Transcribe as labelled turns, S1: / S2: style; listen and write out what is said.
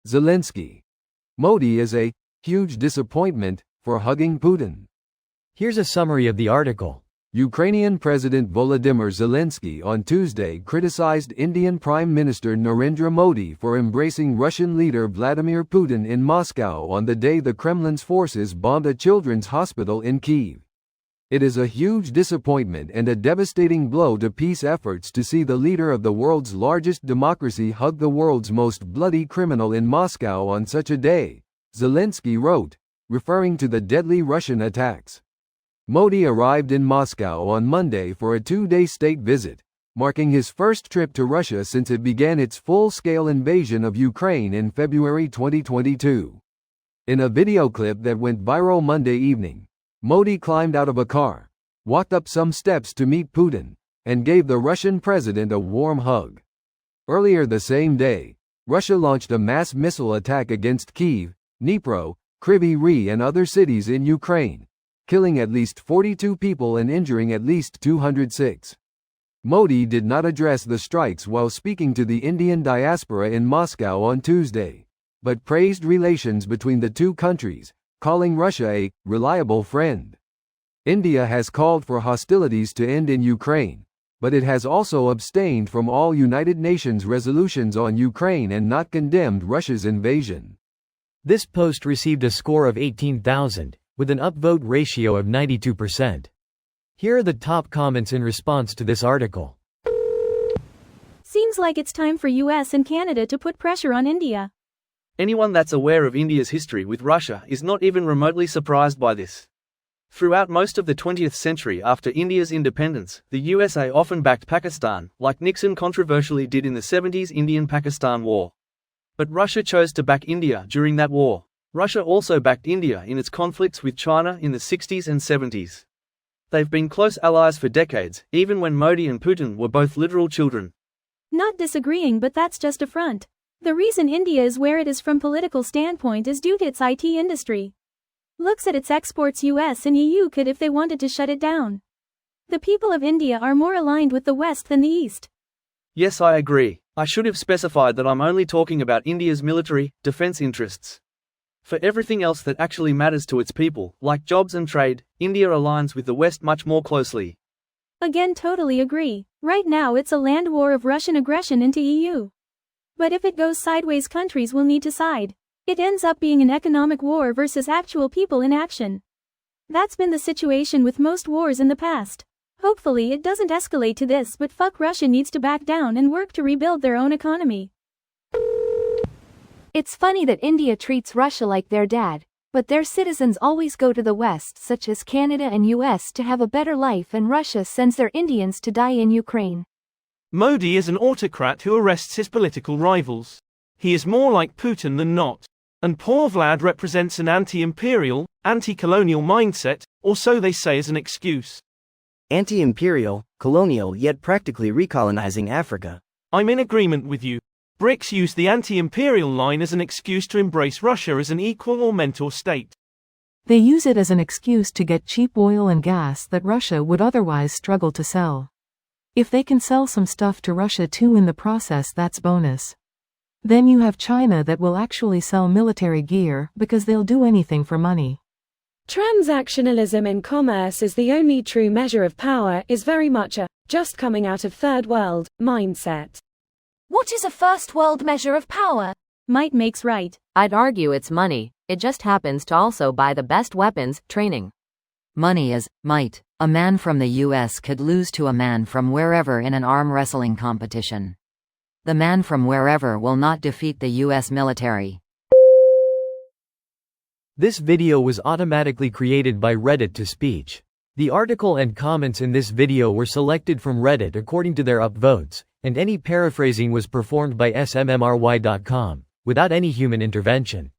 S1: Zelenskyy. Modi is a huge disappointment for hugging Putin.
S2: Here's a summary of the article.
S1: Ukrainian President Volodymyr Zelenskyy on Tuesday criticized Indian Prime Minister Narendra Modi for embracing Russian leader Vladimir Putin in Moscow on the day the Kremlin's forces bombed a children's hospital in Kyiv. It is a huge disappointment and a devastating blow to peace efforts to see the leader of the world's largest democracy hug the world's most bloody criminal in Moscow on such a day, Zelenskyy wrote, referring to the deadly Russian attacks. Modi arrived in Moscow on Monday for a two-day state visit, marking his first trip to Russia since it began its full-scale invasion of Ukraine in February 2022. In a video clip that went viral Monday evening, Modi climbed out of a car, walked up some steps to meet Putin, and gave the Russian president a warm hug. Earlier the same day, Russia launched a mass missile attack against Kyiv, Dnipro, Kryvyi Rih and other cities in Ukraine, killing at least 42 people and injuring at least 206. Modi did not address the strikes while speaking to the Indian diaspora in Moscow on Tuesday, but praised relations between the two countries, calling Russia a reliable friend. India has called for hostilities to end in Ukraine, but it has also abstained from all United Nations resolutions on Ukraine and not condemned Russia's invasion.
S2: This post received a score of 18,000. With an upvote ratio of 92%. Here are the top comments in response to this article.
S3: Seems like it's time for US and Canada to put pressure on India.
S4: Anyone that's aware of India's history with Russia is not even remotely surprised by this. Throughout most of the 20th century after India's independence, the USA often backed Pakistan, like Nixon controversially did in the 70s Indian-Pakistan War. But Russia chose to back India during that war. Russia also backed India in its conflicts with China in the 60s and 70s. They've been close allies for decades, even when Modi and Putin were both literal children.
S3: Not disagreeing, but that's just a front. The reason India is where it is from political standpoint is due to its IT industry. Looks at its exports. US and EU could if they wanted to shut it down. The people of India are more aligned with the West than the East.
S4: Yes, I agree. I should have specified that I'm only talking about India's military, defense interests. For everything else that actually matters to its people, like jobs and trade, India aligns with the West much more closely.
S3: Again, totally agree. Right now it's a land war of Russian aggression into EU. But if it goes sideways, countries will need to side. It ends up being an economic war versus actual people in action. That's been the situation with most wars in the past. Hopefully it doesn't escalate to this, but fuck, Russia needs to back down and work to rebuild their own economy.
S5: It's funny that India treats Russia like their dad, but their citizens always go to the West, such as Canada and US, to have a better life, and Russia sends their Indians to die in Ukraine.
S6: Modi is an autocrat who arrests his political rivals. He is more like Putin than not. And poor Vlad represents an anti-imperial, anti-colonial mindset, or so they say as an excuse.
S7: Anti-imperial, colonial, yet practically recolonizing Africa.
S6: I'm in agreement with you. BRICS use the anti-imperial line as an excuse to embrace Russia as an equal or mentor state.
S8: They use it as an excuse to get cheap oil and gas that Russia would otherwise struggle to sell. If they can sell some stuff to Russia too in the process, that's bonus. Then you have China that will actually sell military gear because they'll do anything for money.
S9: Transactionalism in commerce is the only true measure of power is very much a just coming out of third world mindset.
S5: What is a first world measure of power?
S3: Might makes right.
S10: I'd argue it's money. It just happens to also buy the best weapons, training. Money is might. A man from the US could lose to a man from wherever in an arm wrestling competition. The man from wherever will not defeat the US military.
S2: This video was automatically created by Reddit to speech. The article and comments in this video were selected from Reddit according to their upvotes, and any paraphrasing was performed by smmry.com, without any human intervention.